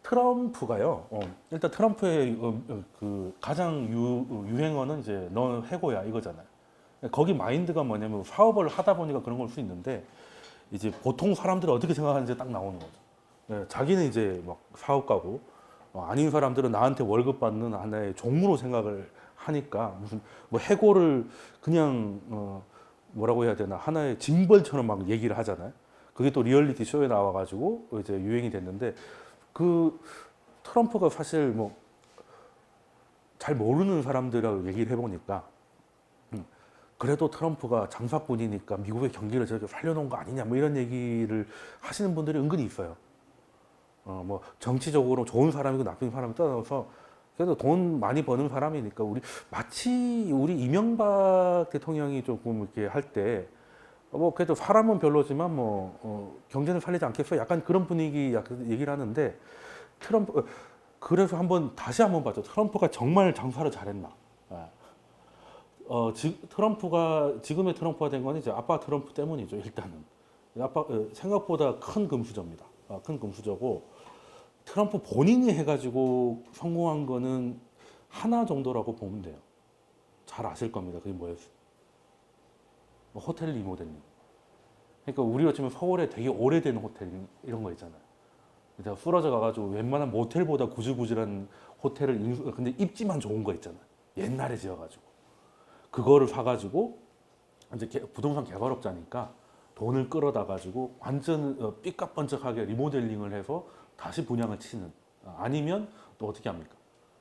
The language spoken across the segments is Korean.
트럼프가요. 일단 트럼프의 그 가장 유행어는 이제 너 해고야 이거잖아요. 거기 마인드가 뭐냐면 사업을 하다 보니까 그런 걸 수 있는데 이제 보통 사람들은 어떻게 생각하는지 딱 나오는 거죠. 자기는 이제 막 사업가고 아닌 사람들은 나한테 월급 받는 하나의 종으로 생각을 하니까 무슨 뭐 해고를 그냥 뭐라고 해야 되나 하나의 징벌처럼 막 얘기를 하잖아요. 그게 또 리얼리티 쇼에 나와가지고 이제 유행이 됐는데 그 트럼프가 사실 뭐 잘 모르는 사람들하고 얘기를 해보니까 그래도 트럼프가 장사꾼이니까 미국의 경기를 저렇게 살려놓은 거 아니냐 뭐 이런 얘기를 하시는 분들이 은근히 있어요. 뭐 정치적으로 좋은 사람이고 나쁜 사람이 떠나서 그래도 돈 많이 버는 사람이니까 우리 마치 우리 이명박 대통령이 조금 이렇게 할 때 뭐 그래도 사람은 별로지만 뭐 경제는 살리지 않겠어 약간 그런 분위기 약간 얘기를 하는데 트럼프 그래서 다시 한번 봤죠. 트럼프가 정말 장사를 잘했나. 예. 트럼프가 지금의 트럼프가 된 건 이제 아빠 트럼프 때문이죠. 일단은 아빠 생각보다 큰 금수저입니다. 큰 금수저고 트럼프 본인이 해가지고 성공한 거는 하나 정도라고 보면 돼요. 잘 아실 겁니다. 그게 뭐였어요? 호텔 리모델링. 그러니까 우리로 치면 서울에 되게 오래된 호텔 이런 거 있잖아요. 내가 쓰러져 가가지고 웬만한 모텔보다 구질구질한 호텔을 근데 입지만 좋은 거 있잖아요. 옛날에 지어가지고 그거를 사가지고 이제 부동산 개발업자니까 돈을 끌어다 가지고 완전 삐까뻔쩍하게 리모델링을 해서 다시 분양을 치는 아니면 또 어떻게 합니까?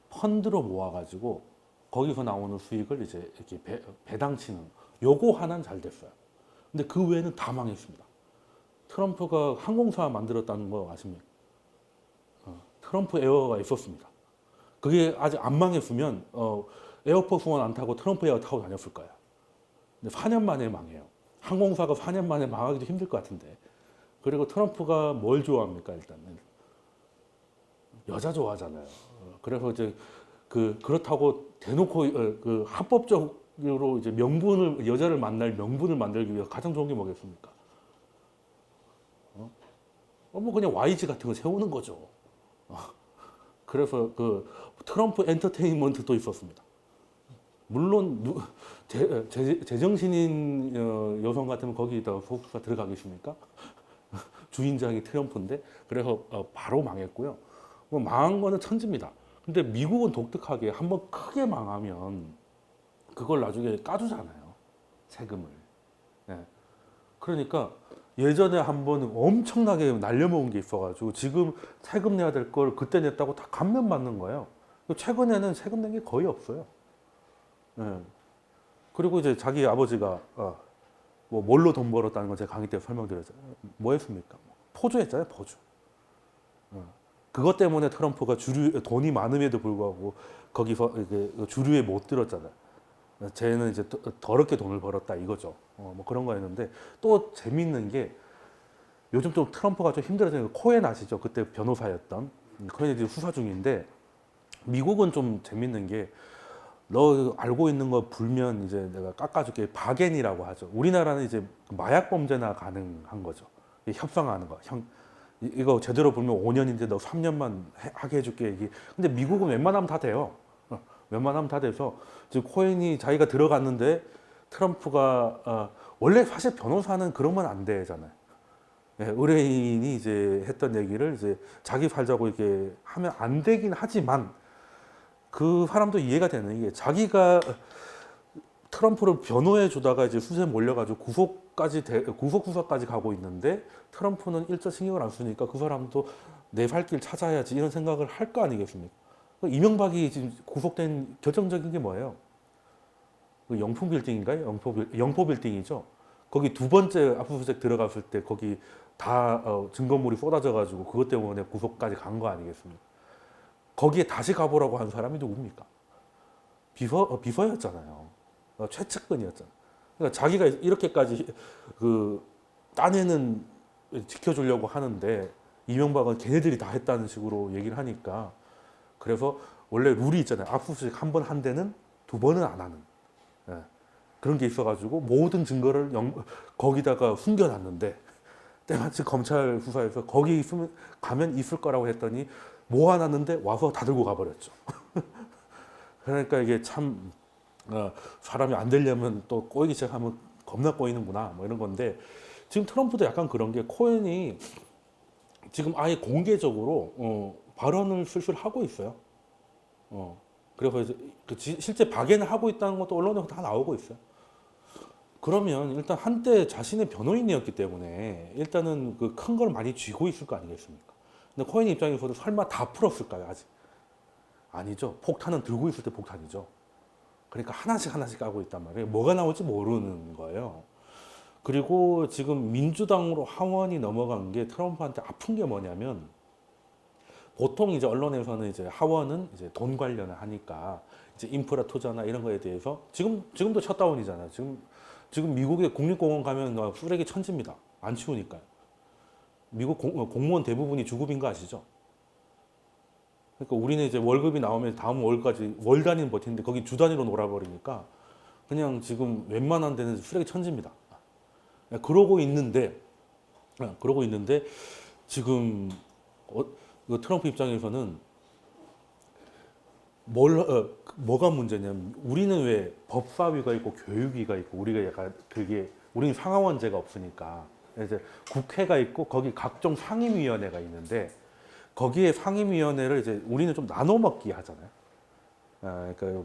펀드로 모아가지고 거기서 나오는 수익을 이제 이렇게 배당 치는 요거 하나는 잘 됐어요. 근데 그 외에는 다 망했습니다. 트럼프가 항공사 만들었다는 거 아십니까? 트럼프 에어가 있었습니다. 그게 아직 안 망했으면 에어포스 원 안 타고 트럼프 에어 타고 다녔을 거예요. 근데 4년 만에 망해요. 항공사가 4년 만에 망하기도 힘들 것 같은데. 그리고 트럼프가 뭘 좋아합니까? 일단은 여자 좋아하잖아요. 그래서 이제 그렇다고 대놓고 그 합법적으로 이제 여자를 만날 명분을 만들기 위해서 가장 좋은 게 뭐겠습니까? 뭐 그냥 YG 같은 거 세우는 거죠. 그래서 그 트럼프 엔터테인먼트도 있었습니다. 물론 제정신인 여성 같으면 거기다 소속사 들어가겠습니까? 주인장이 트럼프인데 그래서 바로 망했고요. 뭐 망한 거는 천지입니다. 근데 미국은 독특하게 한번 크게 망하면 그걸 나중에 까주잖아요. 세금을. 예. 그러니까 예전에 한번 엄청나게 날려먹은 게 있어가지고 지금 세금 내야 될 걸 그때 냈다고 다 감면받는 거예요. 최근에는 세금 낸 게 거의 없어요. 예. 그리고 이제 자기 아버지가 뭐 뭘로 돈 벌었다는 건 제가 강의 때 설명드렸잖아요. 뭐 했습니까? 포주했잖아요, 포주. 그것 때문에 트럼프가 돈이 많음에도 불구하고 거기서 주류에 못 들었잖아요. 쟤는 이제 더럽게 돈을 벌었다 이거죠. 뭐 그런 거였는데 또 재밌는 게 요즘 좀 트럼프가 좀 힘들어지는 코엔 아시죠? 그때 변호사였던 코엔이 지금 수사 중인데 미국은 좀 재밌는 게 너 알고 있는 거 불면 이제 내가 깎아줄게 바겐이라고 하죠. 우리나라는 이제 마약 범죄나 가능한 거죠. 협상하는 거. 이거 제대로 불면 5년인데 너 3년만 하게 해줄게. 이게. 근데 미국은 웬만하면 다 돼요. 웬만하면 다 돼서 지금 코엔이 자기가 들어갔는데 트럼프가 원래 사실 변호사는 그러면 안 되잖아요. 예, 의뢰인이 이제 했던 얘기를 이제 자기 살자고 이렇게 하면 안 되긴 하지만 그 사람도 이해가 되는 게 자기가 트럼프를 변호해 주다가 이제 수세 몰려가지고 구속 수사까지 가고 있는데 트럼프는 일절 신경을 안 쓰니까 그 사람도 내 살 길 찾아야지 이런 생각을 할 거 아니겠습니까? 이명박이 지금 구속된 결정적인 게 뭐예요? 그 영풍 빌딩인가요? 영포 빌딩이죠. 거기 두 번째 압수수색 들어갔을 때 거기 다 증거물이 쏟아져가지고 그것 때문에 구속까지 간 거 아니겠습니까? 거기에 다시 가보라고 한 사람이 누굽니까? 비서였잖아요. 최측근이었잖아요. 그러니까 자기가 이렇게까지 딴에는 지켜주려고 하는데 이명박은 걔네들이 다 했다는 식으로 얘기를 하니까 그래서 원래 룰이 있잖아요. 압수수색 한 번 한 데는 두 번은 안 하는. 예. 그런 게 있어가지고 모든 증거를 거기다가 숨겨놨는데 때마침 검찰 수사에서 거기 있으면 가면 있을 거라고 했더니 모아놨는데 와서 다 들고 가버렸죠. 그러니까 이게 참 사람이 안 되려면 또 꼬이기 시작하면 겁나 꼬이는구나 뭐 이런 건데 지금 트럼프도 약간 그런 게 코엔이 지금 아예 공개적으로 발언을 슬슬 하고 있어요. 그래서 이제 실제 박애는 하고 있다는 것도 언론에 다 나오고 있어요. 그러면 일단 한때 자신의 변호인이었기 때문에 일단은 그 큰 걸 많이 쥐고 있을 거 아니겠습니까? 근데 코엔 입장에서도 설마 다 풀었을까요? 아직 아니죠. 폭탄은 들고 있을 때 폭탄이죠. 그러니까 하나씩 하나씩 까고 있단 말이에요. 뭐가 나올지 모르는 거예요. 그리고 지금 민주당으로 하원이 넘어간 게 트럼프한테 아픈 게 뭐냐면 보통 이제 언론에서는 이제 하원은 이제 돈 관련을 하니까 이제 인프라 투자나 이런 거에 대해서 지금도 셧다운이잖아요. 지금 미국의 국립공원 가면 쓰레기 천지입니다. 안 치우니까요. 미국 공무원 대부분이 주급인 거 아시죠? 그러니까 우리는 이제 월급이 나오면 다음 월까지 월 단위는 버티는데 거기 주 단위로 놀아버리니까 그냥 지금 웬만한 데는 쓰레기 천지입니다. 그러고 있는데 지금 그 트럼프 입장에서는 뭐가 문제냐면 우리는 왜 법사위가 있고 교육위가 있고 우리가 약간 그게 우리는 상하원제가 없으니까 이제 국회가 있고 거기 각종 상임위원회가 있는데 거기에 상임위원회를 이제 우리는 좀 나눠 먹기 하잖아요. 그러니까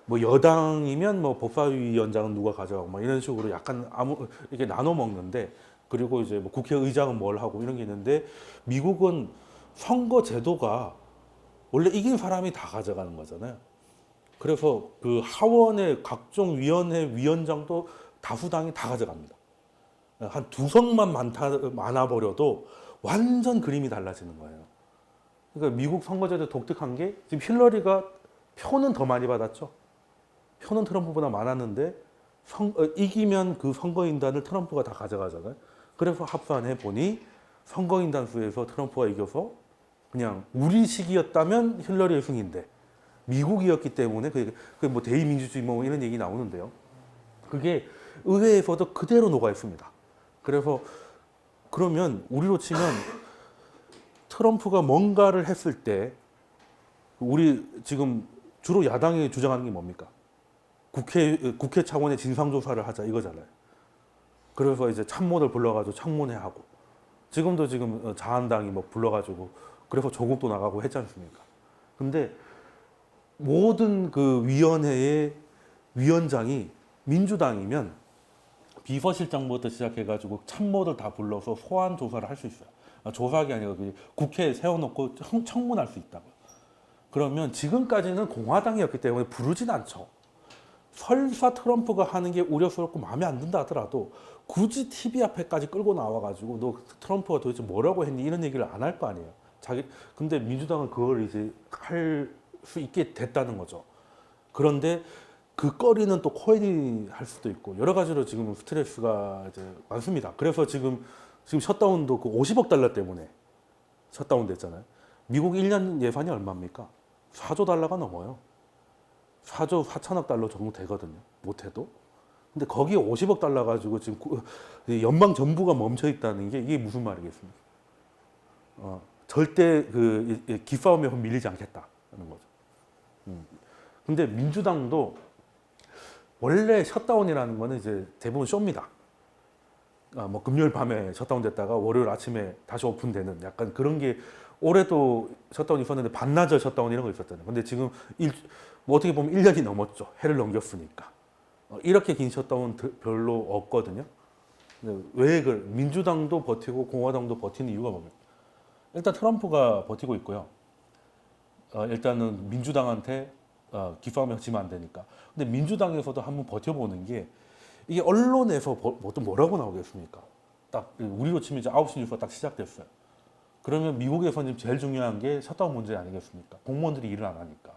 뭐 여당이면 뭐 법사위원장은 누가 가져가고 막 이런 식으로 약간 이렇게 나눠 먹는데 그리고 이제 뭐 국회의장은 뭘 하고 이런 게 있는데 미국은 선거 제도가 원래 이긴 사람이 다 가져가는 거잖아요. 그래서 그 하원의 각종 위원회 위원장도 다수당이 다 가져갑니다. 한 두 석만 많아버려도 완전 그림이 달라지는 거예요. 그러니까 미국 선거제도 독특한 게 지금 힐러리가 표는 더 많이 받았죠. 표는 트럼프보다 많았는데 이기면 그 선거인단을 트럼프가 다 가져가잖아요. 그래서 합산해 보니 선거인단 수에서 트럼프가 이겨서 그냥 우리 시기였다면 힐러리의 승인데 미국이었기 때문에 뭐 대의민주주의 뭐 이런 얘기 나오는데요. 그게 의회에서도 그대로 녹아 있습니다. 그래서 그러면 우리로 치면 트럼프가 뭔가를 했을 때 우리 지금 주로 야당이 주장하는 게 뭡니까? 국회 차원의 진상조사를 하자 이거잖아요. 그래서 이제 참모들 불러가지고 청문회 하고 지금도 자한당이 뭐 불러가지고 그래서 조국도 나가고 했지 않습니까? 근데 모든 그 위원회의 위원장이 민주당이면 비서실장부터 시작해가지고 참모들 다 불러서 소환 조사를 할 수 있어요. 조사가 아니라 국회에 세워놓고 청문할 수 있다고. 그러면 지금까지는 공화당이었기 때문에 부르진 않죠. 설사 트럼프가 하는 게 우려스럽고 마음에 안 든다 하더라도 굳이 TV 앞에까지 끌고 나와가지고 너 트럼프가 도대체 뭐라고 했니 이런 얘기를 안 할 거 아니에요. 근데 민주당은 그걸 이제 할 수 있게 됐다는 거죠. 그런데 그 거리는 또 코엔이 할 수도 있고 여러 가지로 지금 스트레스가 이제 많습니다. 그래서 지금 셧다운도 그 50억 달러 때문에 셧다운 됐잖아요. 미국 1년 예산이 얼마입니까? 4조 달러가 넘어요. 4조 4천억 달러 정도 되거든요. 못해도. 근데 거기에 50억 달러 가지고 지금 연방 정부가 멈춰 있다는 게 이게 무슨 말이겠습니까? 절대 기싸움에 밀리지 않겠다는 거죠. 근데 민주당도 원래 셧다운이라는 거는 이제 대부분 쇼입니다. 뭐 금요일 밤에 셧다운 됐다가 월요일 아침에 다시 오픈되는 약간 그런 게 올해도 셧다운이 있었는데 반나절 셧다운 이런 거 있었잖아요. 근데 지금 뭐 어떻게 보면 1년이 넘었죠. 해를 넘겼으니까. 이렇게 긴 셧다운 별로 없거든요. 왜 민주당도 버티고 공화당도 버티는 이유가 뭡니까? 일단 트럼프가 버티고 있고요. 일단은 민주당한테 기싸움에 지면 안 되니까. 근데 민주당에서도 한번 버텨보는 게 이게 언론에서 보통 뭐라고 나오겠습니까? 딱 우리로 치면 이제 9시 뉴스가 딱 시작됐어요. 그러면 미국에서는 제일 중요한 게 셧다운 문제 아니겠습니까? 공무원들이 일을 안 하니까.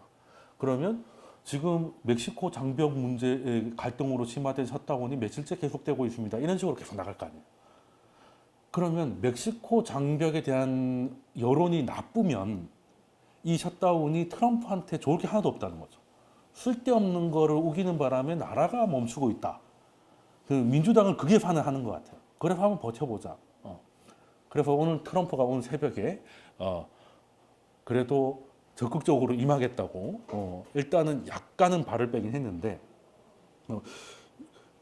그러면 지금 멕시코 장벽 문제의 갈등으로 심화된 셧다운이 며칠째 계속되고 있습니다. 이런 식으로 계속 나갈 거 아니에요. 그러면 멕시코 장벽에 대한 여론이 나쁘면 이 셧다운이 트럼프한테 좋을 게 하나도 없다는 거죠. 쓸데없는 거를 우기는 바람에 나라가 멈추고 있다. 그 민주당은 그게 반응하는 것 같아요. 그래서 한번 버텨보자. 그래서 오늘 트럼프가 오늘 새벽에 그래도 적극적으로 임하겠다고 일단은 약간은 발을 빼긴 했는데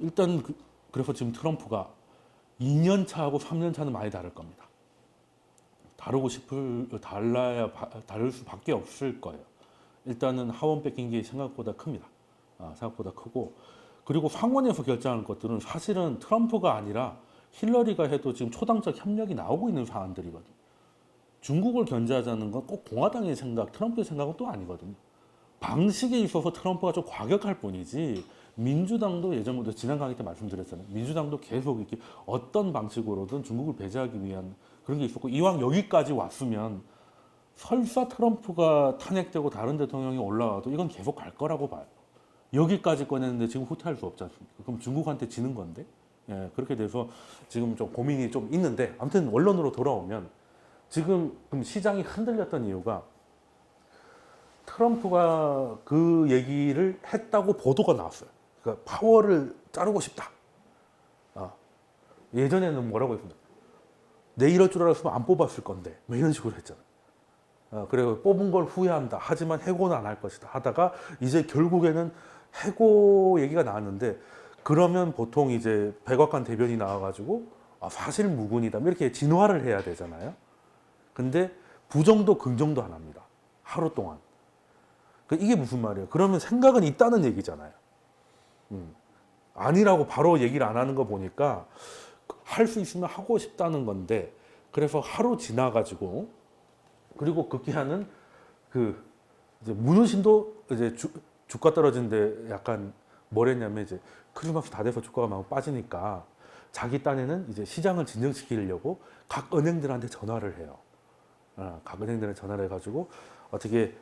일단 그래서 지금 트럼프가 2년 차하고 3년 차는 많이 다를 겁니다. 다를 수밖에 없을 거예요. 일단은 하원 뺏긴 게 생각보다 큽니다. 생각보다 크고 그리고 상원에서 결정하는 것들은 사실은 트럼프가 아니라 힐러리가 해도 지금 초당적 협력이 나오고 있는 사안들이거든요. 중국을 견제하자는 건 꼭 공화당의 생각, 트럼프의 생각은 또 아니거든요. 방식에 있어서 트럼프가 좀 과격할 뿐이지 민주당도 예전부터 지난 강의 때 말씀드렸잖아요. 민주당도 계속 이렇게 어떤 방식으로든 중국을 배제하기 위한 그런 게 있었고 이왕 여기까지 왔으면 설사 트럼프가 탄핵되고 다른 대통령이 올라와도 이건 계속 갈 거라고 봐요. 여기까지 꺼냈는데 지금 후퇴할 수 없지 않습니까? 그럼 중국한테 지는 건데 그렇게 돼서 지금 좀 고민이 좀 있는데 아무튼 원론으로 돌아오면 지금 시장이 흔들렸던 이유가 트럼프가 그 얘기를 했다고 보도가 나왔어요. 그러니까 파월을 자르고 싶다. 예전에는 뭐라고 했습니다. 내 이럴 줄 알았으면 안 뽑았을 건데 뭐 이런 식으로 했잖아요. 그리고 뽑은 걸 후회한다. 하지만 해고는 안 할 것이다. 하다가 이제 결국에는 해고 얘기가 나왔는데 그러면 보통 이제 백악관 대변이 나와가지고 사실 무근이다. 이렇게 진화를 해야 되잖아요. 근데 부정도 긍정도 안 합니다. 하루 동안. 이게 무슨 말이에요? 그러면 생각은 있다는 얘기잖아요. 아니라고 바로 얘기를 안 하는 거 보니까 할 수 있으면 하고 싶다는 건데 그래서 하루 지나가지고 그리고 급기야는 이제 문우신도 이제 주가 떨어진데 약간 뭐랬냐면 이제 크리스마스 다 돼서 주가가 막 빠지니까 자기 딴에는 이제 시장을 진정시키려고 각 은행들한테 전화를 해요. 각 은행들한테 전화를 해가지고 어떻게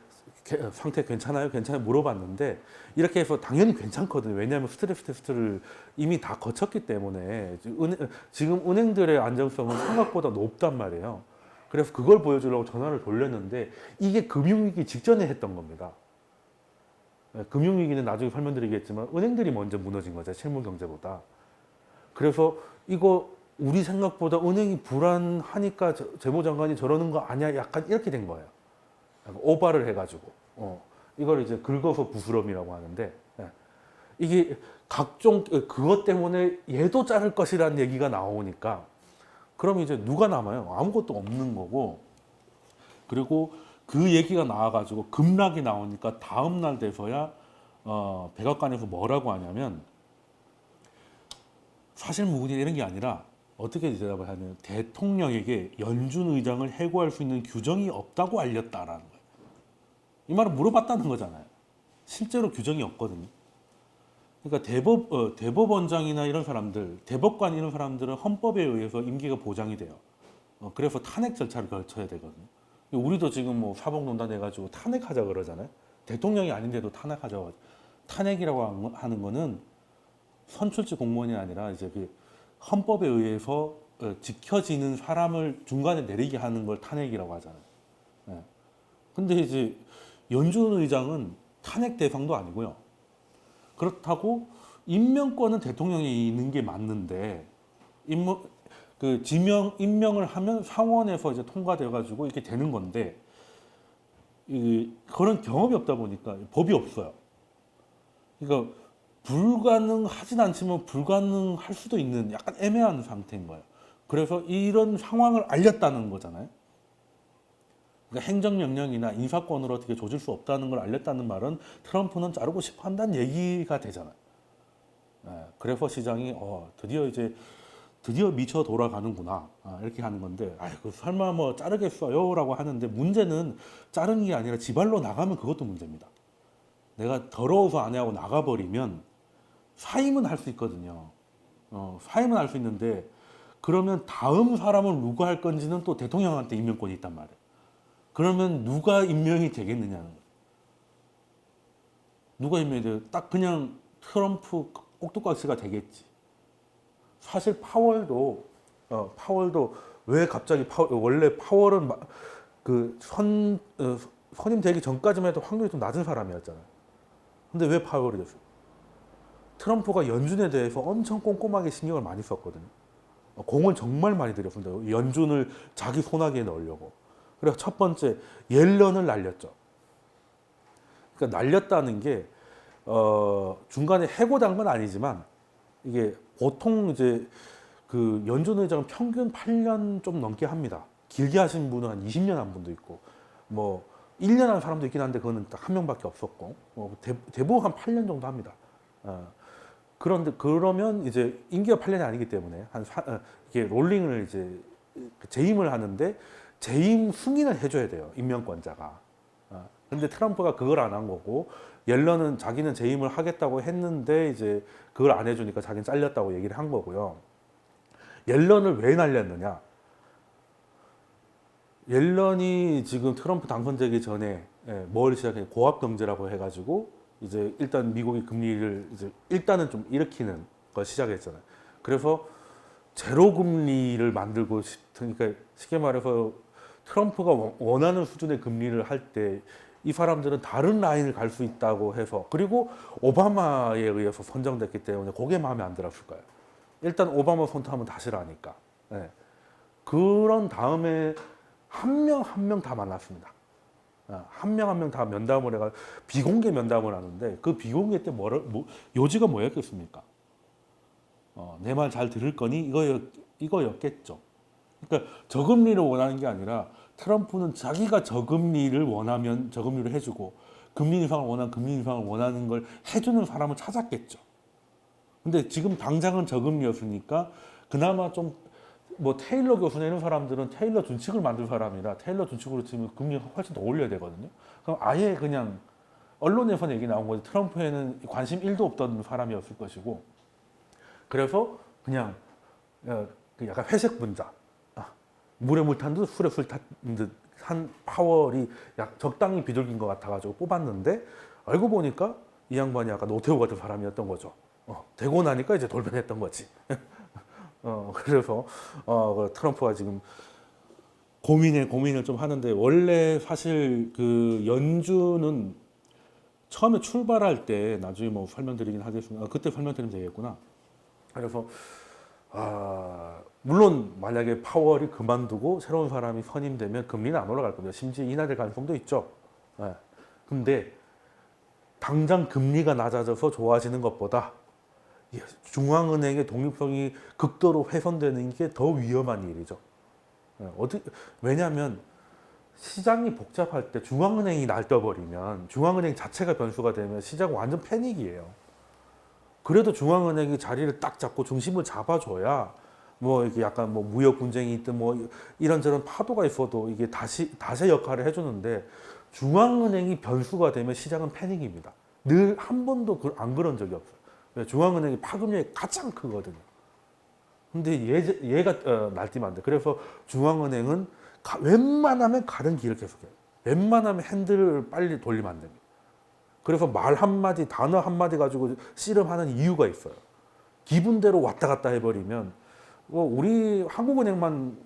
상태 괜찮아요? 괜찮아요? 물어봤는데 이렇게 해서 당연히 괜찮거든요. 왜냐하면 스트레스 테스트를 이미 다 거쳤기 때문에 지금 은행들의 안정성은 생각보다 높단 말이에요. 그래서 그걸 보여주려고 전화를 돌렸는데 이게 금융위기 직전에 했던 겁니다. 금융위기는 나중에 설명드리겠지만 은행들이 먼저 무너진 거죠. 실물경제보다. 그래서 이거 우리 생각보다 은행이 불안하니까 재무장관이 저러는 거 아니야? 약간 이렇게 된 거예요. 오바를 해가지고 이걸 이제 긁어서 부스럼이라고 하는데 이게 각종 그것 때문에 얘도 자를 것이라는 얘기가 나오니까 그럼 이제 누가 남아요? 아무것도 없는 거고 그리고 그 얘기가 나와가지고 급락이 나오니까 다음 날 돼서야 백악관에서 뭐라고 하냐면 사실 무근이 이런 게 아니라 어떻게 대답을 하냐면 대통령에게 연준 의장을 해고할 수 있는 규정이 없다고 알렸다라는 거예요. 이 말은 물어봤다는 거잖아요. 실제로 규정이 없거든요. 그러니까 대법원장이나 이런 사람들, 대법관 이런 사람들은 헌법에 의해서 임기가 보장이 돼요. 그래서 탄핵 절차를 거쳐야 되거든요. 우리도 지금 뭐 사법농단 해가지고 탄핵하자 그러잖아요. 대통령이 아닌데도 탄핵하자고. 탄핵이라고 하는 거는 선출직 공무원이 아니라 이제 그 헌법에 의해서 지켜지는 사람을 중간에 내리게 하는 걸 탄핵이라고 하잖아요. 근데 이제 연준 의장은 탄핵 대상도 아니고요. 그렇다고 임명권은 대통령이 있는 게 맞는데 임명을 하면 상원에서 이제 통과돼 가지고 이렇게 되는 건데 그런 경험이 없다 보니까 법이 없어요. 그러니까 불가능하진 않지만 불가능할 수도 있는 약간 애매한 상태인 거예요. 그래서 이런 상황을 알렸다는 거잖아요. 그러니까 행정명령이나 인사권으로 어떻게 조질 수 없다는 걸 알렸다는 말은 트럼프는 자르고 싶어 한다는 얘기가 되잖아요. 그래서 시장이 드디어 미쳐 돌아가는구나 이렇게 하는 건데 설마 뭐 자르겠어요라고 하는데 문제는 자르는 게 아니라 지발로 나가면 그것도 문제입니다. 내가 더러워서 안 하고 나가버리면 사임은 할 수 있거든요. 사임은 할 수 있는데 그러면 다음 사람을 누가 할 건지는 또 대통령한테 임명권이 있단 말이에요. 그러면 누가 임명이 되겠느냐는 거예요. 누가 임명이 돼요? 딱 그냥 트럼프 꼭두각시가 되겠지. 사실 파월도 왜 갑자기 원래 파월은 선임 되기 전까지만 해도 확률이 좀 낮은 사람이었잖아요. 근데 왜 파월이 됐어요? 트럼프가 연준에 대해서 엄청 꼼꼼하게 신경을 많이 썼거든요. 공을 정말 많이 들였습니다. 연준을 자기 손아귀에 넣으려고. 그래서 첫 번째 옐런을 날렸죠. 그러니까 날렸다는 게 중간에 해고된 건 아니지만 이게 보통 이제 그 연준 의장은 평균 8년 좀 넘게 합니다. 길게 하신 분은 한 20년 한 분도 있고 뭐 1년 한 사람도 있긴 한데 그거는 딱 한 명밖에 없었고 대부분 한 8년 정도 합니다. 그런데 그러면 이제 임기가 8년이 아니기 때문에 이게 롤링을 이제 재임을 하는데 재임 승인을 해줘야 돼요. 임명권자가. 근데 트럼프가 그걸 안 한 거고 옐런은 자기는 재임을 하겠다고 했는데 이제 그걸 안 해주니까 자기는 잘렸다고 얘기를 한 거고요. 옐런을 왜 날렸느냐? 옐런이 지금 트럼프 당선되기 전에 뭘 시작해 고압 경제라고 해가지고 이제 일단 미국이 금리를 이제 일단은 좀 일으키는 걸 시작했잖아요. 그래서 제로 금리를 만들고 싶으니까 쉽게 말해서 트럼프가 원하는 수준의 금리를 할 때 이 사람들은 다른 라인을 갈 수 있다고 해서 그리고 오바마에 의해서 선정됐기 때문에 그게 마음에 안 들었을 거예요. 일단 오바마 선택하면 다시라니까. 네. 그런 다음에 한 명 한 명 다 만났습니다. 한 명 한 명 다 면담을 해가 비공개 면담을 하는데 그 비공개 때 요지가 뭐였겠습니까? 내 말 잘 들을 거니 이거였겠죠. 그러니까 저금리를 원하는 게 아니라 트럼프는 자기가 저금리를 원하면 저금리를 해주고 금리 인상을 원하면 금리 인상을 원하는 걸 해주는 사람을 찾았겠죠. 근데 지금 당장은 저금리였으니까 그나마 좀 뭐 테일러 교수나 이런 사람들은 테일러 준칙을 만들 사람이라 테일러 준칙으로 치면 금리가 훨씬 더 올려야 되거든요. 그럼 아예 그냥 언론에서 얘기 나온 거지 트럼프에는 관심 1도 없던 사람이었을 것이고 그래서 그냥 약간 회색 분자 물에 물 탄 듯 술에 술 탄 듯 한 파월이 적당히 비둘기인 것 같아가지고 뽑았는데 알고 보니까 이 양반이 약간 노태우 같은 사람이었던 거죠. 되고 나니까 이제 돌변했던 거지. 그래서 그 트럼프가 지금 고민을 좀 하는데 원래 사실 그 연준은 처음에 출발할 때 나중에 뭐 설명드리긴 하겠습니다. 그때 설명드리면 되겠구나. 그래서 물론 만약에 파월이 그만두고 새로운 사람이 선임되면 금리는 안 올라갈 겁니다. 심지어 인하될 가능성도 있죠. 근데 당장 금리가 낮아져서 좋아지는 것보다 중앙은행의 독립성이 극도로 훼손되는 게 더 위험한 일이죠. 왜냐하면 시장이 복잡할 때 중앙은행이 날떠버리면 중앙은행 자체가 변수가 되면 시장은 완전 패닉이에요. 그래도 중앙은행이 자리를 딱 잡고 중심을 잡아줘야 뭐 이게 약간 뭐 무역 분쟁이 있든 뭐 이런저런 파도가 있어도 이게 다시 역할을 해주는데 중앙은행이 변수가 되면 시장은 패닉입니다. 늘 한 번도 안 그런 적이 없어요. 중앙은행이 파급력이 가장 크거든요. 근데 얘가 날뛰면 안 돼. 그래서 중앙은행은 웬만하면 가는 길을 계속해요. 웬만하면 핸들을 빨리 돌리면 안 됩니다. 그래서 말 한마디, 단어 한마디 가지고 씨름하는 이유가 있어요. 기분대로 왔다 갔다 해버리면 우리 한국은행만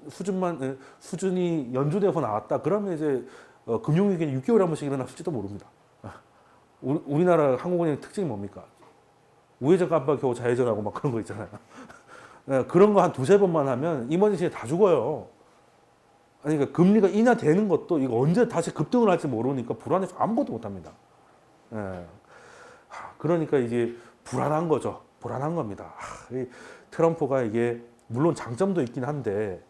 수준이 연준에서 나왔다. 그러면 이제 금융위기는 6개월에 한 번씩 일어났을지도 모릅니다. 우리나라 한국은행 특징이 뭡니까? 우회전 깜빡 겨우 좌회전하고 막 그런 거 있잖아요. 그런 거 한 두세 번만 하면 이머전시에 다 죽어요. 그러니까 금리가 인하되는 것도 이거 언제 다시 급등을 할지 모르니까 불안해서 아무것도 못 합니다. 그러니까 이게 불안한 거죠. 불안한 겁니다. 트럼프가 이게 물론 장점도 있긴 한데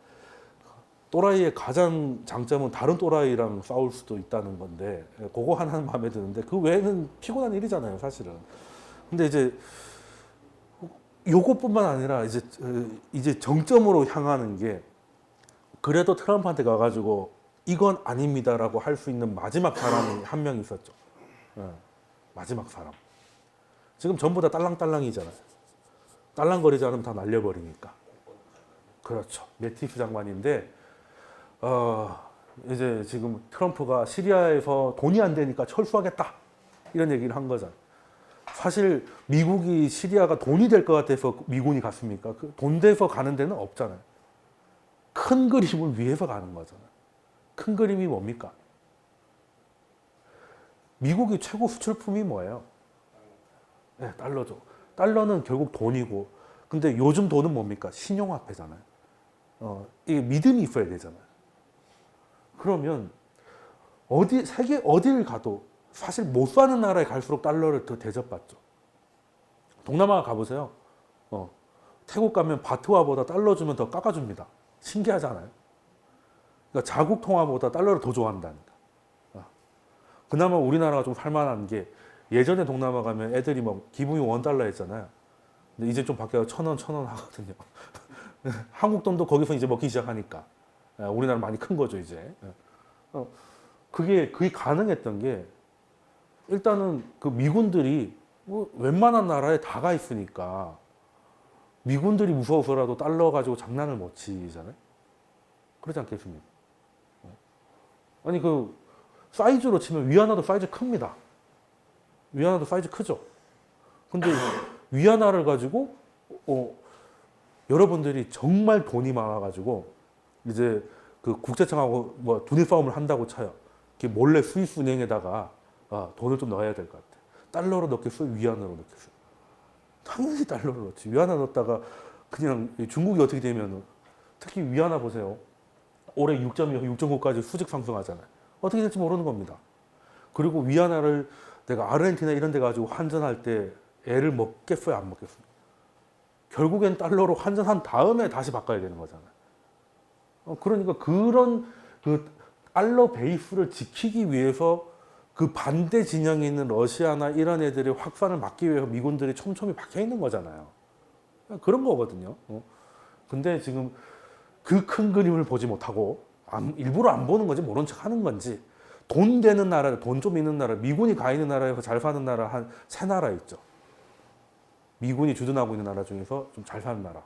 또라이의 가장 장점은 다른 또라이랑 싸울 수도 있다는 건데 그거 하나는 마음에 드는데 그 외에는 피곤한 일이잖아요, 사실은. 근데 이제 요것뿐만 아니라 이제 정점으로 향하는 게 그래도 트럼프한테 가가지고 이건 아닙니다라고 할 수 있는 마지막 사람이 한 명 있었죠. 마지막 사람. 지금 전부 다 딸랑딸랑이잖아요. 딸랑거리지 않으면 다 날려버리니까. 그렇죠. 매티스 장관인데 이제 지금 트럼프가 시리아에서 돈이 안 되니까 철수하겠다 이런 얘기를 한 거잖아요. 사실 미국이 시리아가 돈이 될 것 같아서 미군이 갔습니까? 돈 돼서 가는 데는 없잖아요. 큰 그림을 위해서 가는 거잖아요. 큰 그림이 뭡니까? 미국이 최고 수출품이 뭐예요? 네, 달러죠. 달러는 결국 돈이고 근데 요즘 돈은 뭡니까? 신용화폐잖아요. 이게 믿음이 있어야 되잖아요. 그러면 세계 어디를 가도 사실 못 사는 나라에 갈수록 달러를 더 대접받죠. 동남아 가보세요. 태국 가면 바트화보다 달러 주면 더 깎아줍니다. 신기하잖아요. 그러니까 자국 통화보다 달러를 더 좋아한다니까. 그나마 우리나라가 좀 살만한 게 예전에 동남아 가면 애들이 막 기분이 $1 했잖아요. 근데 이제 좀 바뀌어서 1,000원 하거든요. 한국 돈도 거기서 이제 먹기 시작하니까. 우리나라 많이 큰 거죠, 이제. 그게 가능했던 게 일단은 그 미군들이 뭐 웬만한 나라에 다 가 있으니까 미군들이 무서워서라도 달러 가지고 장난을 못 치잖아요. 그렇지 않겠습니까? 아니 그 사이즈로 치면 위안화도 사이즈 큽니다. 위안화도 사이즈 크죠. 근데 위안화를 가지고 여러분들이 정말 돈이 많아가지고 이제 그 국세청하고 뭐 돈의 싸움을 한다고 쳐요. 몰래 스위스 은행에다가 돈을 좀 넣어야 될 것 같아. 달러로 넣겠어요? 위안으로 넣겠어요? 당연히 달러로 넣지. 위안화 넣었다가 그냥 중국이 어떻게 되면 특히 위안화 보세요. 올해 6.2, 6.9까지 수직 상승하잖아요. 어떻게 될지 모르는 겁니다. 그리고 위안화를 내가 아르헨티나 이런 데 가지고 환전할 때 애를 먹겠어요? 안 먹겠어요? 결국엔 달러로 환전한 다음에 다시 바꿔야 되는 거잖아요. 그러니까 그런 그 달러 베이스를 지키기 위해서 그 반대 진영에 있는 러시아나 이런 애들의 확산을 막기 위해서 미군들이 촘촘히 박혀 있는 거잖아요. 그런 거거든요. 근데 지금 그 큰 그림을 보지 못하고 일부러 안 보는 건지 모른 척 하는 건지 돈 되는 나라, 돈 좀 있는 나라, 미군이 가 있는 나라에서 잘 사는 나라 한 세 나라 있죠. 미군이 주둔하고 있는 나라 중에서 좀 잘 사는 나라.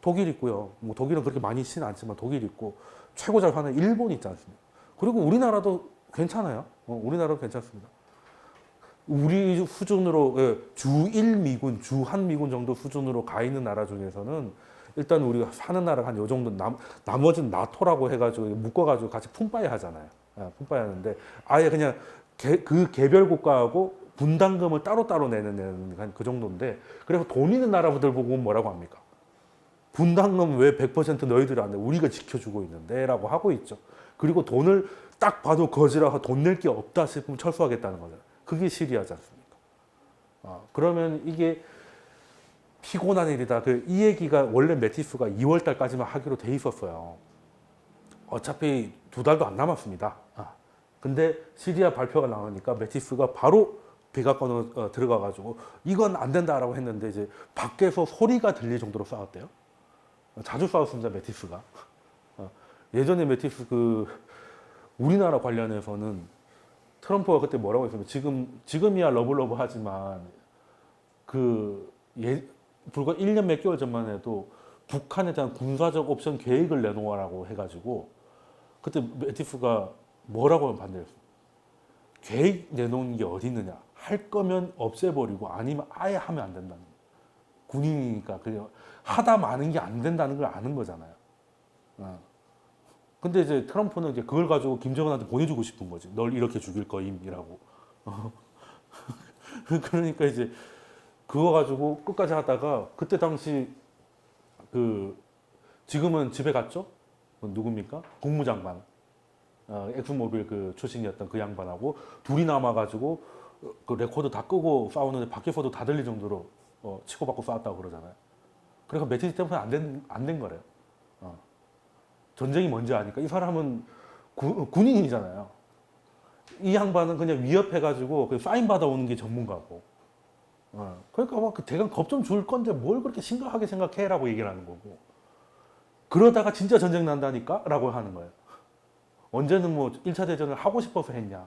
독일 있고요. 뭐 독일은 그렇게 많이 있지는 않지만 독일 있고 최고 잘 사는 일본 있지 않습니까? 그리고 우리나라도 괜찮아요. 우리나라도 괜찮습니다. 우리 수준으로 주1 미군, 주1 미군 정도 수준으로 가 있는 나라 중에서는 일단 우리가 사는 나라가 한 요 정도 나머지는 나토라고 해가지고 묶어가지고 같이 품바이 하잖아요. 품바이 하는데 아예 그냥 그 개별 국가하고 분담금을 따로따로 내는 한 그 정도인데 그래서 돈 있는 나라들 보고 뭐라고 합니까? 분담금 왜 100% 너희들이 안 내? 우리가 지켜주고 있는데 라고 하고 있죠. 그리고 돈을 딱 봐도 거지라서 돈 낼 게 없다 싶으면 철수하겠다는 거잖아요. 그게 시리아지 않습니까? 그러면 이게 피곤한 일이다. 이 얘기가 원래 매티스가 2월 달까지만 하기로 돼 있었어요. 어차피 2달도 안 남았습니다. 근데 시리아 발표가 나오니까 매티스가 바로 백악관으로 들어가가지고 이건 안 된다라고 했는데 이제 밖에서 소리가 들릴 정도로 싸웠대요. 자주 싸웠습니다, 매티스가. 예전에 매티스 우리나라 관련해서는 트럼프가 그때 뭐라고 했으면 지금이야 러블러브 하지만 불과 1년 몇 개월 전만 해도 북한에 대한 군사적 옵션 계획을 내놓으라고 해가지고 그때 매티스가 뭐라고 반대했어요. 계획 내놓은 게 어디 있느냐. 할 거면 없애버리고 아니면 아예 하면 안 된다는 거예요. 군인이니까 그냥 하다 마는 게 안 된다는 걸 아는 거잖아요. 근데 이제 트럼프는 이제 그걸 가지고 김정은한테 보내주고 싶은 거지. 널 이렇게 죽일 거임이라고. 그러니까 이제 그거 가지고 끝까지 하다가 그때 당시 지금은 집에 갔죠? 누굽니까? 국무장관. 엑슨모빌 출신이었던 그 양반하고 둘이 남아가지고 그 레코드 다 끄고 싸우는데 밖에서도 다 들릴 정도로 치고받고 싸웠다고 그러잖아요. 그래서 매티스 때문에 안 된 거래요. 전쟁이 뭔지 아니까 이 사람은 군인이잖아요. 이 양반은 그냥 위협해가지고 사인 받아오는 게 전문가고. 그러니까 막 대강 겁 좀 줄 건데 뭘 그렇게 심각하게 생각해라고 얘기를 하는 거고. 그러다가 진짜 전쟁 난다니까? 라고 하는 거예요. 언제는 뭐 1차 대전을 하고 싶어서 했냐.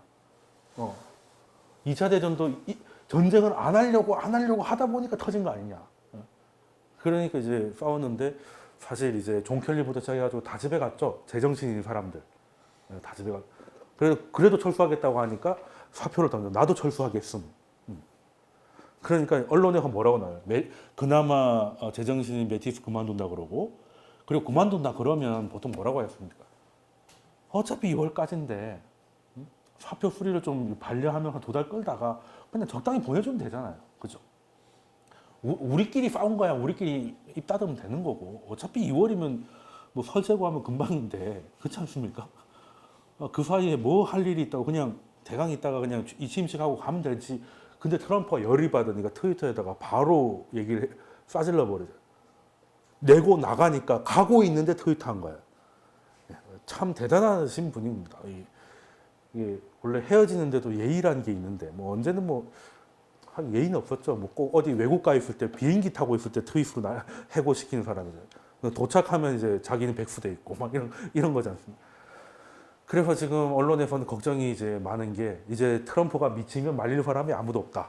2차 대전도 전쟁을 안 하려고 하다 보니까 터진 거 아니냐. 그러니까 이제 싸웠는데 사실 이제 존 켈리부터 시작해가지고 다 집에 갔죠. 제정신인 사람들. 다 집에 갔. 그래도 철수하겠다고 하니까 사표를 던져. 나도 철수하겠음. 그러니까 언론에서 뭐라고 나와요. 그나마 제정신인 매티스 그만둔다 그러고 그리고 그만둔다 그러면 보통 뭐라고 했습니까? 어차피 2월까지인데 사표 수리를 좀 반려하면 한 2달 끌다가 그냥 적당히 보내주면 되잖아요. 그죠? 우리끼리 싸운 거야. 우리끼리 입 닫으면 되는 거고. 어차피 2월이면 뭐 설 제거하면 금방인데 그렇지 않습니까? 그 사이에 뭐 할 일이 있다고 그냥 대강 있다가 그냥 이침식하고 가면 되지. 근데 트럼프가 열이 받으니까 트위터에다가 바로 얘기를 싸질러 버리죠. 내고 나가니까 가고 있는데 트위터한 거예요. 참 대단하신 분입니다. 이게 원래 헤어지는데도 예의라는 게 있는데 뭐 언제는 뭐 한 예의는 없었죠. 뭐 꼭 어디 외국 가 있을 때 비행기 타고 있을 때 트윗으로 해고시키는 사람이죠. 도착하면 이제 자기는 백수돼 있고 막 이런 거지 않습니까? 그래서 지금 언론에서는 걱정이 이제 많은 게 이제 트럼프가 미치면 말릴 사람이 아무도 없다.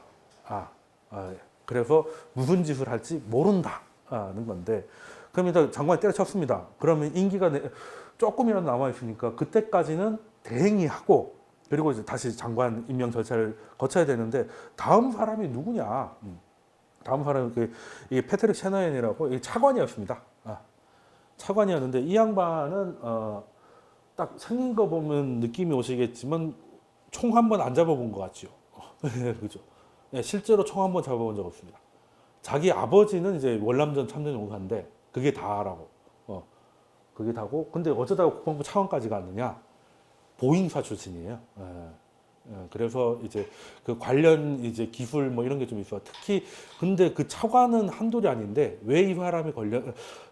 예. 그래서 무슨 짓을 할지 모른다는 건데 그럼 일단 장관이 때려쳤습니다. 그러면 임기가 조금이라도 남아 있으니까 그때까지는 대행이 하고 그리고 이제 다시 장관 임명 절차를 거쳐야 되는데 다음 사람이 누구냐? 다음 사람이 이게 패트릭 셰너헨이라고 이게 차관이었습니다. 차관이었는데 이 양반은 딱 생긴 거 보면 느낌이 오시겠지만 총 한 번 안 잡아본 것 같죠. 그죠? 네, 실제로 총 한 번 잡아본 적 없습니다. 자기 아버지는 이제 월남전 참전 용사인데 그게 다라고. 그게 다고. 근데 어쩌다가 국방부 차관까지 갔느냐? 보잉사 출신이에요. 그래서 이제 그 관련 이제 기술 뭐 이런 게 좀 있어. 특히 근데 그 차관은 한둘이 아닌데 왜 이 사람이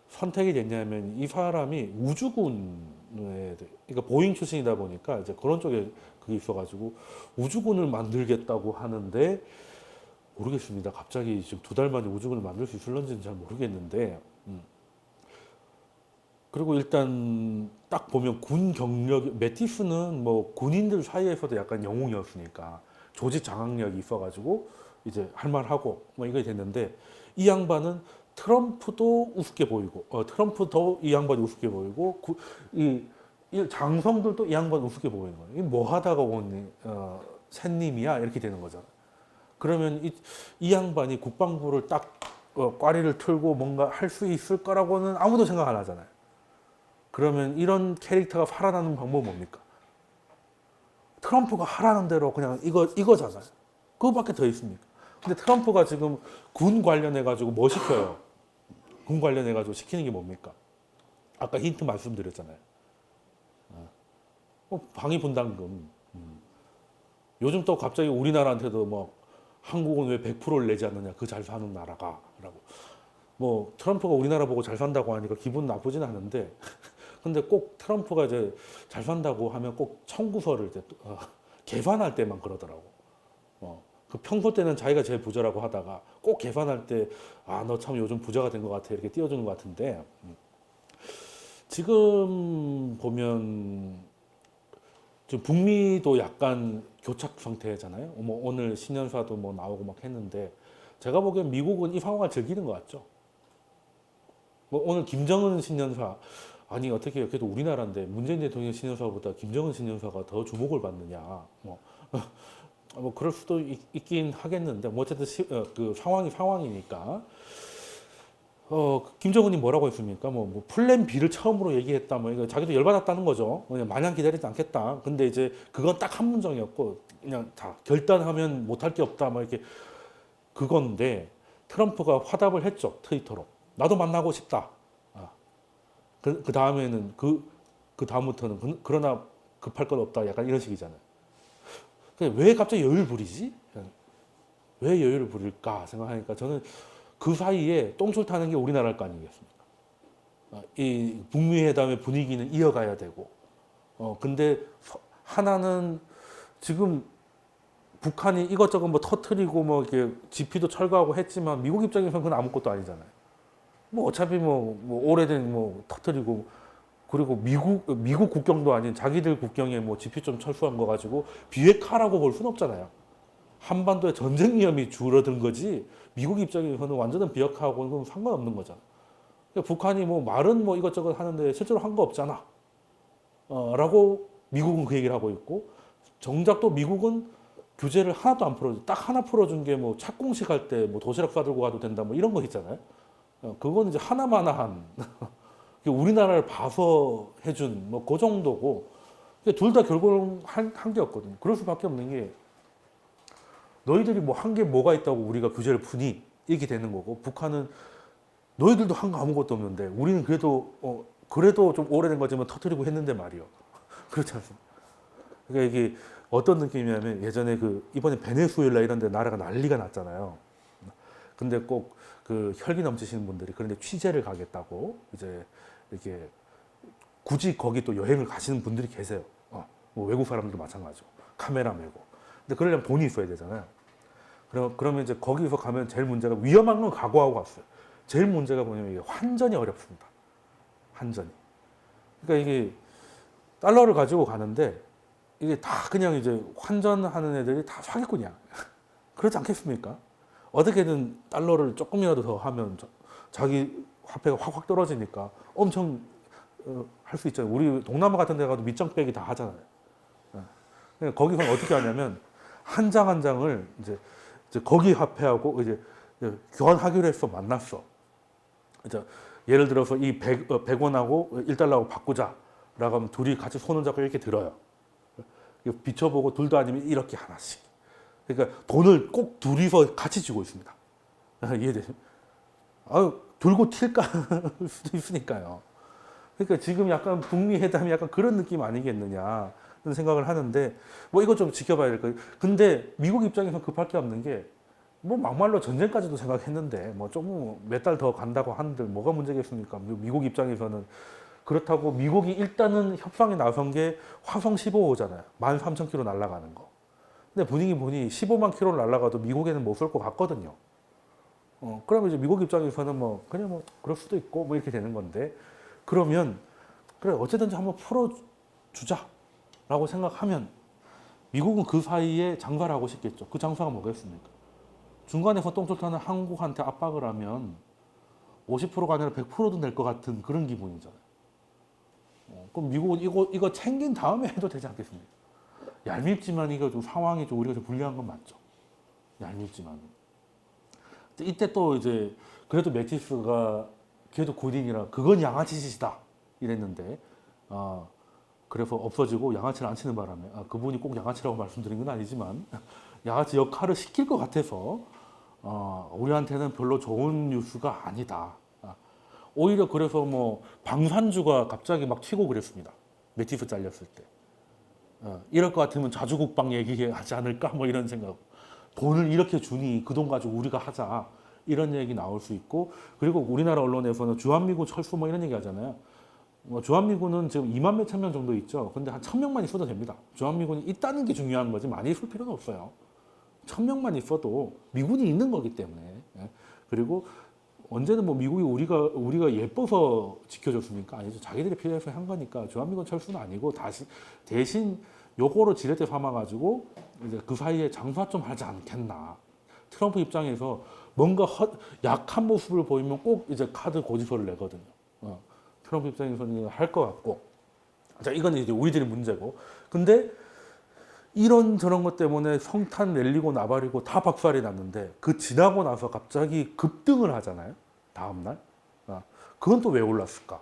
선택이 됐냐면 이 사람이 우주군에 그러니까 보잉 출신이다 보니까 이제 그런 쪽에 그게 있어가지고 우주군을 만들겠다고 하는데 모르겠습니다. 갑자기 지금 2달 만에 우주군을 만들 수 있을런지는 잘 모르겠는데. 그리고 일단 딱 보면 군 경력 매티스는 뭐 군인들 사이에서도 약간 영웅이었으니까 조직 장악력이 있어가지고 이제 할만하고 뭐 이게 됐는데 이 양반은 트럼프도 우습게 보이고 트럼프도 이 양반이 우습게 보이고 이 장성들도 이 양반 우습게 보이는 거예요. 이게 뭐 하다가 온 샌님이야 이렇게 되는 거잖아요. 그러면 이 양반이 국방부를 딱 꽈리를 틀고 뭔가 할 수 있을 거라고는 아무도 생각 안 하잖아요. 그러면 이런 캐릭터가 살아나는 방법은 뭡니까? 트럼프가 하라는 대로 그냥 이거잖아요. 그거밖에 더 있습니까? 근데 트럼프가 지금 군 관련해가지고 뭐 시켜요? 군 관련해가지고 시키는 게 뭡니까? 아까 힌트 말씀드렸잖아요. 방위 분담금. 요즘 또 갑자기 우리나라한테도 뭐 한국은 왜 100%를 내지 않느냐? 그 잘 사는 나라가. 라고. 뭐 트럼프가 우리나라 보고 잘 산다고 하니까 기분 나쁘진 않은데 근데 꼭 트럼프가 이제 잘 산다고 하면 꼭 청구서를 이제 개판할 때만 그러더라고. 그 평소 때는 자기가 제일 부자라고 하다가 꼭 개판할 때 너 참 요즘 부자가 된 것 같아 이렇게 띄워주는 것 같은데 지금 보면 지금 북미도 약간 교착 상태잖아요. 뭐 오늘 신년사도 뭐 나오고 막 했는데 제가 보기엔 미국은 이 상황을 즐기는 것 같죠. 뭐 오늘 김정은 신년사 아니 어떻게 해요? 그래도 우리나라인데 문재인 대통령 신년사보다 김정은 신년사가 더 주목을 받느냐 뭐 그럴 수도 있긴 하겠는데 뭐 어쨌든 그 상황이니까 김정은이 뭐라고 했습니까? 뭐 플랜 B를 처음으로 얘기했다 뭐 이거 자기도 열받았다는 거죠. 그냥 마냥 기다리지 않겠다. 근데 이제 그건 딱 한 문장이었고 그냥 다 결단하면 못할 게 없다 뭐 이렇게 그건데 트럼프가 화답을 했죠. 트위터로 나도 만나고 싶다. 그 다음에는 그 다음부터는 그러나 급할 건 없다. 약간 이런 식이잖아요. 왜 갑자기 여유를 부리지? 왜 여유를 부릴까 생각하니까 저는 그 사이에 똥줄 타는 게 우리나라일 거 아니겠습니까? 이 북미 회담의 분위기는 이어가야 되고, 근데 하나는 지금 북한이 이것저것 뭐 터트리고 뭐 이렇게 지피도 철거하고 했지만 미국 입장에서는 그건 아무것도 아니잖아요. 뭐 어차피 뭐 오래된 뭐 터트리고 그리고 미국 국경도 아닌 자기들 국경에 뭐 지피 좀 철수한 거 가지고 비핵화라고 볼 수는 없잖아요. 한반도에 전쟁 위험이 줄어든 거지 미국 입장에서는 완전한 비핵화하고는 상관없는 거잖아. 그러니까 북한이 뭐 말은 뭐 이것저것 하는데 실제로 한 거 없잖아. 라고 미국은 그 얘기를 하고 있고 정작 또 미국은 규제를 하나도 안 풀어줘. 딱 하나 풀어준 게 뭐 착공식 할 때 뭐 도시락 싸들고 가도 된다 뭐 이런 거 있잖아요. 그거는 이제 하나마나한 우리나라를 봐서 해준 뭐 그 정도고 둘 다 결국은 한 게 없거든요. 그럴 수밖에 없는 게 너희들이 뭐 한 게 뭐가 있다고 우리가 규제를 푸니? 이렇게 되는 거고, 북한은 너희들도 한 거 아무것도 없는데 우리는 그래도 좀 오래된 거지만 터뜨리고 했는데 말이요. 그렇지 않습니까? 그러니까 이게 어떤 느낌이냐면 예전에 이번에 베네수엘라 이런 데 나라가 난리가 났잖아요. 근데 꼭 그 혈기 넘치시는 분들이 그런데 취재를 가겠다고 이제 이렇게 굳이 거기 또 여행을 가시는 분들이 계세요. 뭐 외국 사람들도 마찬가지고 카메라 메고. 근데 그러려면 돈이 있어야 되잖아요. 그러면 이제 거기서 가면 제일 문제가 위험한 건 각오하고 갔어요. 제일 문제가 뭐냐면 이게 환전이 어렵습니다. 환전이. 그러니까 이게 달러를 가지고 가는데 이게 다 그냥 이제 환전하는 애들이 다 사기꾼이야. 그렇지 않겠습니까? 어떻게든 달러를 조금이라도 더 하면 자기 화폐가 확 떨어지니까 엄청 할 수 있잖아요. 우리 동남아 같은 데 가도 밑장 빼기 다 하잖아요. 그러니까 거기서는 어떻게 하냐면 한 장 한 장을 이제 거기 화폐하고 이제 교환하기로 해서 만났어. 이제 예를 들어서 이 100원하고 1달러하고 바꾸자라고 하면 둘이 같이 손을 잡고 이렇게 들어요. 비춰보고 둘도 아니면 이렇게 하나씩. 그러니까 돈을 꼭 둘이서 같이 쥐고 있습니다. 이해되십니까? 들고 튈까 수도 있으니까요. 그러니까 지금 약간 북미 회담이 약간 그런 느낌 아니겠느냐 그런 생각을 하는데 뭐 이거 좀 지켜봐야 될 거예요. 근데 미국 입장에서 급할 게 없는 게 뭐 막말로 전쟁까지도 생각했는데 뭐 좀 몇 달 더 간다고 하는데 뭐가 문제겠습니까? 미국 입장에서는 그렇다고 미국이 일단은 협상에 나선 게 화성 15호잖아요. 13,000km 날아가는 거. 근데 분위기 보니 15만 킬로를 날아가도 미국에는 못 쏠 것 같거든요. 그러면 이제 미국 입장에서는 뭐 그냥 뭐 그럴 수도 있고 뭐 이렇게 되는 건데 그러면 그래 어쨌든지 한번 풀어주자라고 생각하면 미국은 그 사이에 장사를 하고 싶겠죠. 그 장사가 뭐겠습니까? 중간에서 똥줄 타는 한국한테 압박을 하면 50%가 아니라 100%도 낼 것 같은 그런 기분이잖아요. 그럼 미국은 이거 챙긴 다음에 해도 되지 않겠습니까? 얄밉지만 이거 좀 상황이 좀 우리가 좀 불리한 건 맞죠. 얄밉지만. 이때 또 이제 그래도 매티스가 그래도 고딩이라 그건 양아치 짓이다 이랬는데 그래서 없어지고 양아치를 안 치는 바람에 그분이 꼭 양아치라고 말씀드린 건 아니지만 양아치 역할을 시킬 것 같아서 우리한테는 별로 좋은 뉴스가 아니다. 오히려 그래서 뭐 방산주가 갑자기 막 튀고 그랬습니다. 매티스 잘렸을 때. 이럴 것 같으면 자주국방 얘기하지 않을까 뭐 이런 생각. 돈을 이렇게 주니 그 돈 가지고 우리가 하자 이런 얘기 나올 수 있고 그리고 우리나라 언론에서는 주한미군 철수 뭐 이런 얘기 하잖아요. 주한미군은 지금 2만 몇천 명 정도 있죠. 근데 한 1,000명만 있어도 됩니다. 주한미군이 있다는 게 중요한 거지 많이 있을 필요는 없어요. 1,000명만 있어도 미군이 있는 거기 때문에. 그리고 언제는 뭐 미국이 우리가 예뻐서 지켜줬습니까? 아니죠. 자기들이 필요해서 한 거니까 주한미군 철수는 아니고 대신 요거로 지렛대 삼아가지고 이제 그 사이에 장사 좀 하지 않겠나. 트럼프 입장에서 뭔가 약한 모습을 보이면 꼭 이제 카드 고지서를 내거든요. 트럼프 입장에서는 할 것 같고. 자, 이건 이제 우리들의 문제고. 근데 이런 저런 것 때문에 성탄 랠리고 나발이고 다 박살이 났는데 그 지나고 나서 갑자기 급등을 하잖아요. 다음날. 그건 또 왜 올랐을까?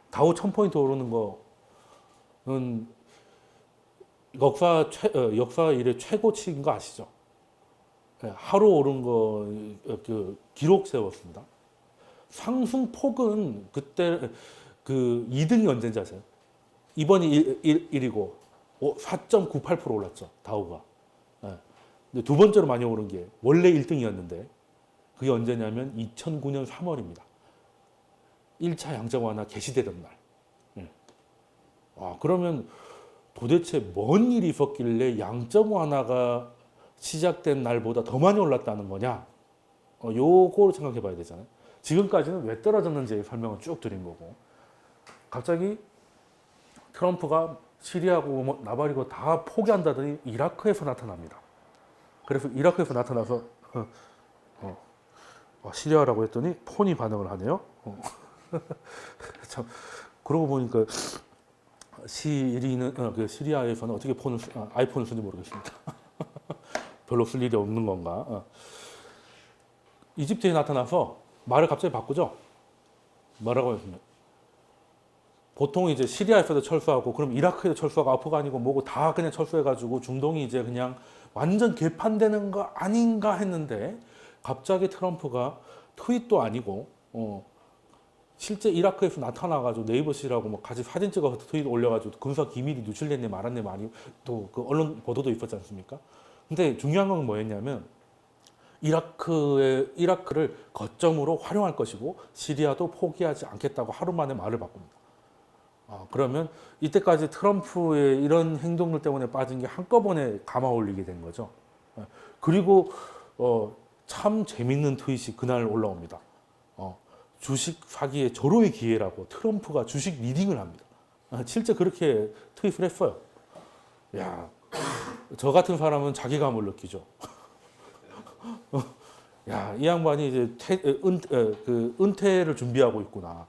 다우 1000포인트 오르는 거는 역사 이래 최고치인 거 아시죠? 하루 오른 거 기록 세웠습니다. 상승폭은 그때 그 2등이 언제인지 아세요? 이번이 1이고 4.98% 올랐죠. 다우가. 근데 두 번째로 많이 오른 게 원래 1등이었는데 그게 언제냐면 2009년 3월입니다. 1차 양적 완화 개시되던 날. 그러면 도대체 뭔 일이 있었길래 양적 완화가 시작된 날보다 더 많이 올랐다는 거냐? 요거를 생각해 봐야 되잖아요. 지금까지는 왜 떨어졌는지 설명을 쭉 드린 거고 갑자기 트럼프가 시리아고 나발이고 다 포기한다더니 이라크에서 나타납니다. 그래서 이라크에서 나타나서 시리아라고 했더니 폰이 반응을 하네요. 참 그러고 보니까 시리아에서는 어떻게 아이폰을 쓰는지 모르겠습니다. 별로 쓸 일이 없는 건가? 이집트에 나타나서 말을 갑자기 바꾸죠. 뭐라고 했습니까? 보통 이제 시리아에서도 철수하고 그럼 이라크에도 철수하고 아프간이고 뭐고 다 그냥 철수해가지고 중동이 이제 그냥 완전 개판되는 거 아닌가 했는데 갑자기 트럼프가 트윗도 아니고 실제 이라크에서 나타나가지고 네이버시라고 뭐 같이 사진 찍어서 트윗 올려가지고 군사 기밀이 누출됐네 말았네 많이 또 그 언론 보도도 있었지 않습니까? 근데 중요한 건 뭐였냐면 이라크를 거점으로 활용할 것이고 시리아도 포기하지 않겠다고 하루 만에 말을 바꿉니다. 그러면 이때까지 트럼프의 이런 행동들 때문에 빠진 게 한꺼번에 감아 올리게 된 거죠. 그리고 참 재밌는 트윗이 그날 올라옵니다. 주식 사기의 절호의 기회라고 트럼프가 주식 리딩을 합니다. 실제 그렇게 트윗을 했어요. 야, 저 같은 사람은 자기감을 느끼죠. 야, 이 양반이 이제 은퇴를 준비하고 있구나.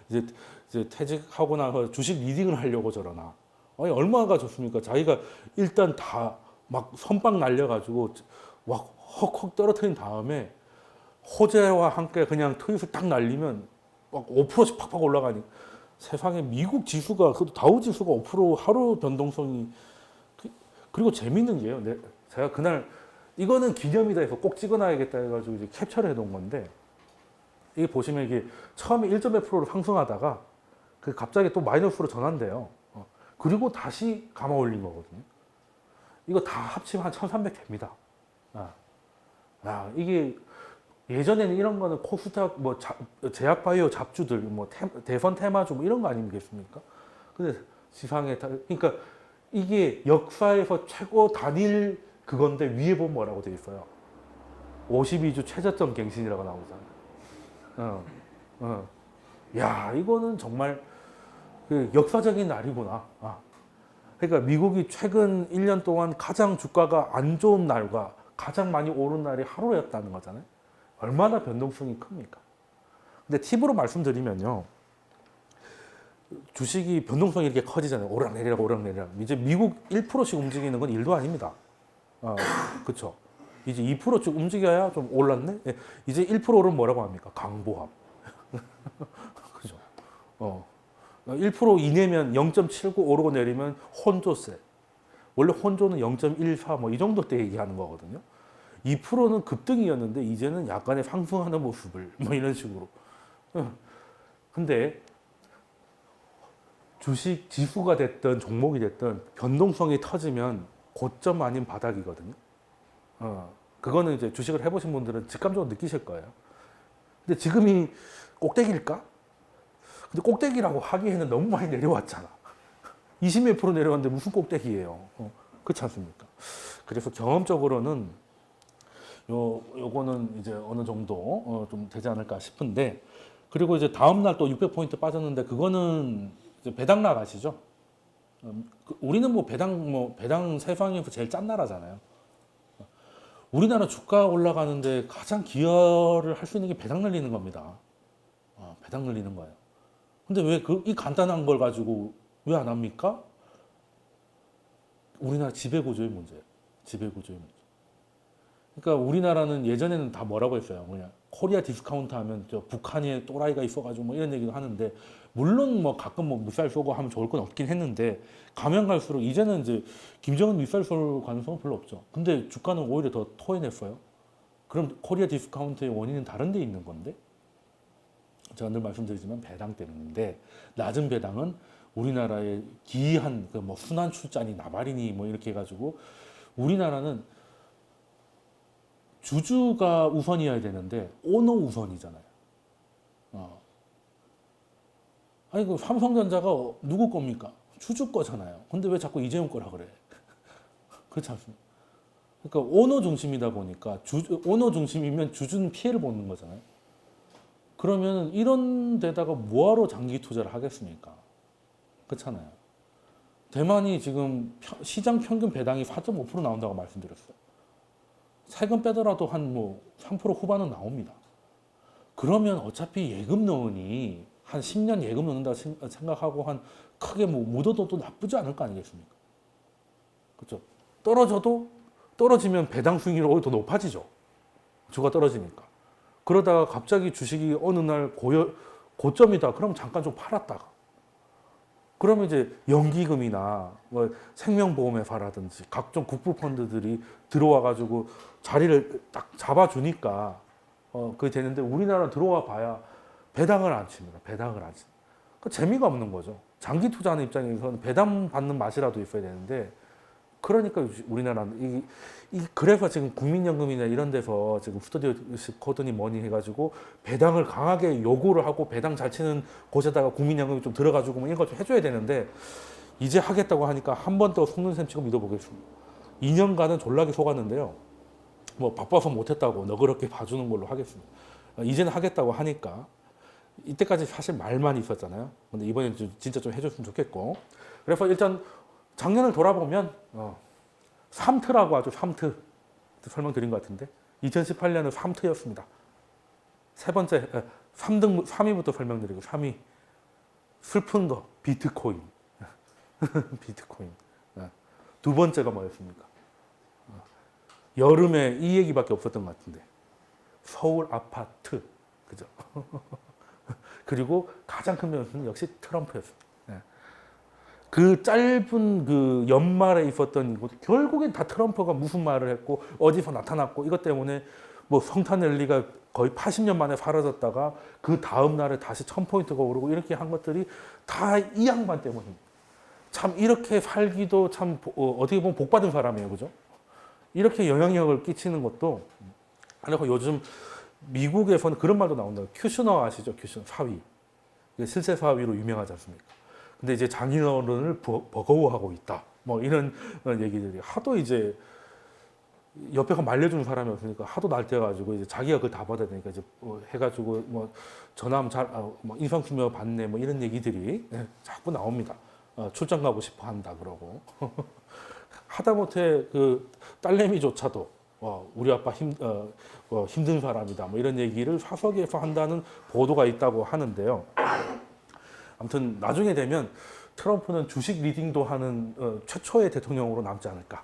이제 퇴직하고 나서 주식 리딩을 하려고 저러나. 아니, 얼마가 좋습니까? 자기가 일단 다 막 선빵 날려가지고 막 헉헉 떨어뜨린 다음에 호재와 함께 그냥 트윗을 딱 날리면 막 5%씩 팍팍 올라가니 세상에 미국 지수가 그 다우 지수가 5% 하루 변동성이 그리고 재밌는 게요. 제가 그날 이거는 기념이다 해서 꼭 찍어놔야겠다 해가지고 이제 캡처를 해놓은 건데 이게 보시면 이게 처음에 1.1%로 상승하다가 그 갑자기 또 마이너스로 전환돼요. 그리고 다시 감아 올린 거거든요. 이거 다 합치면 한 1,300 됩니다. 이게 예전에는 이런 거는 코스닥 뭐 제약바이오 잡주들 뭐 대선 테마주 뭐 이런 거 아니겠습니까? 근데 지상에 그러니까 이게 역사에서 최고 단일 그건데 위에 보면 뭐라고 돼 있어요? 52주 최저점 갱신이라고 나오잖아요. 야, 이거는 정말 그 역사적인 날이구나. 그러니까 미국이 최근 1년 동안 가장 주가가 안 좋은 날과 가장 많이 오른 날이 하루였다는 거잖아요. 얼마나 변동성이 큽니까? 근데 팁으로 말씀드리면요. 주식이 변동성이 이렇게 커지잖아요. 오락내리락. 이제 미국 1%씩 움직이는 건 일도 아닙니다. 그렇죠. 이제 2%씩 움직여야 좀 올랐네. 이제 1% 오르면 뭐라고 합니까? 강보합. 그죠. 1% 이내면 0.79 오르고 내리면 혼조세. 원래 혼조는 0.14 뭐 이 정도 때 얘기하는 거거든요. 2%는 급등이었는데 이제는 약간의 상승하는 모습을 뭐 이런 식으로. 근데 주식 지수가 됐든 종목이 됐든 변동성이 터지면 고점 아닌 바닥이거든요. 그거는 이제 주식을 해보신 분들은 직감적으로 느끼실 거예요. 근데 지금이 꼭대기일까? 근데 꼭대기라고 하기에는 너무 많이 내려왔잖아. 20몇 프로 내려왔는데 무슨 꼭대기예요? 그렇지 않습니까? 그래서 경험적으로는 요거는 이제 어느 정도 좀 되지 않을까 싶은데, 그리고 이제 다음날 또 600포인트 빠졌는데 그거는 이제 배당 나가시죠? 우리는 뭐 배당 세상에서 제일 짠 나라잖아요. 우리나라 주가 올라가는데 가장 기여를 할 수 있는 게 배당 늘리는 겁니다. 배당 늘리는 거예요. 근데 왜 이 간단한 걸 가지고 왜 안 합니까? 우리나라 지배구조의 문제예요. 지배구조의 문제. 그러니까 우리나라는 예전에는 다 뭐라고 했어요. 그냥 코리아 디스카운트 하면 저 북한에 또라이가 있어가지고 뭐 이런 얘기도 하는데, 물론 뭐 가끔 뭐 미사일 쏘고 하면 좋을 건 없긴 했는데, 가면 갈수록 이제는 이제 김정은 미사일 쏠 가능성은 별로 없죠. 근데 주가는 오히려 더 토해냈어요. 그럼 코리아 디스카운트의 원인은 다른 데 있는 건데, 제가 늘 말씀드리지만 배당 때문인데, 낮은 배당은 우리나라의 기이한 그 뭐 순환 출자니 나발이니 뭐 이렇게 해가지고 우리나라는 주주가 우선이어야 되는데 오너 우선이잖아요. 아니 그 삼성전자가 누구 겁니까? 주주 거잖아요. 근데 왜 자꾸 이재용 거라 그래? 그렇지 않습니까? 그러니까 오너 중심이다 보니까 오너 중심이면 주주는 피해를 보는 거잖아요. 그러면 이런 데다가 뭐하러 장기 투자를 하겠습니까? 그렇잖아요. 대만이 지금 시장 평균 배당이 4.5% 나온다고 말씀드렸어요. 세금 빼더라도 한 뭐 3% 후반은 나옵니다. 그러면 어차피 예금 넣으니 한 10년 예금 넣는다 생각하고 한 크게 뭐 묻어둬도 나쁘지 않을 거 아니겠습니까? 그렇죠? 떨어지면 배당 수익률이 오히려 더 높아지죠. 주가 떨어지니까. 그러다가 갑자기 주식이 어느 날 고점이다. 그럼 잠깐 좀 팔았다가. 그러면 이제 연기금이나 뭐 생명보험회사라든지 각종 국부 펀드들이 들어와 가지고 자리를 딱 잡아주니까 그게 되는데 우리나라 들어와 봐야 배당을 안 칩니다. 배당을 안 칩니다. 그 재미가 없는 거죠. 장기 투자하는 입장에서는 배당 받는 맛이라도 있어야 되는데 그러니까 우리나라는 그래서 지금 국민연금이나 이런 데서 지금 스튜디오십 코드니 뭐니 해가지고 배당을 강하게 요구를 하고 배당 잘 치는 곳에다가 국민연금이 좀 들어가지고 뭐 이런 걸 좀 해줘야 되는데 이제 하겠다고 하니까 한 번 더 속는 셈 치고 믿어보겠습니다. 2년간은 졸라게 속았는데요. 뭐 바빠서 못했다고 너그럽게 봐주는 걸로 하겠습니다. 이제는 하겠다고 하니까 이때까지 사실 말만 있었잖아요. 근데 이번엔 진짜 좀 해줬으면 좋겠고. 그래서 일단 작년을 돌아보면 3트라고 하죠. 3트 설명드린 것 같은데 2018년은 3트였습니다. 세 번째 3위부터 설명드리고 3위 슬픈 거 비트코인. 비트코인. 두 번째가 뭐였습니까? 여름에 이 얘기밖에 없었던 것 같은데 서울 아파트. 그죠? 그리고 가장 큰 변수는 역시 트럼프였습니다. 그 짧은 그 연말에 있었던 것 결국엔 다 트럼프가 무슨 말을 했고 어디서 나타났고 이것 때문에 뭐 성탄 랠리가 거의 80년 만에 사라졌다가 그 다음 날에 다시 1000포인트가 오르고 이렇게 한 것들이 다 이 양반 때문입니다. 참 이렇게 살기도 참 어떻게 보면 복 받은 사람이에요, 그죠? 이렇게 영향력을 끼치는 것도 그리고 요즘 미국에서는 그런 말도 나온다. 큐셔너 아시죠? 큐셔너 사위. 실세 사위로 유명하지 않습니까? 근데 이제 장인어른을 버거워하고 있다. 뭐 이런 얘기들이 하도 이제 옆에가 말려주는 사람이 없으니까 하도 날뛰어가지고 이제 자기가 그걸 다 받아야 되니까 이제 해가지고 뭐 전화하면 뭐 인상수며 받네 뭐 이런 얘기들이 자꾸 나옵니다. 출장 가고 싶어 한다 그러고 하다못해 그 딸내미조차도 우리 아빠 힘든 사람이다 뭐 이런 얘기를 사석에서 한다는 보도가 있다고 하는데요. 아무튼 나중에 되면 트럼프는 주식 리딩도 하는 최초의 대통령으로 남지 않을까.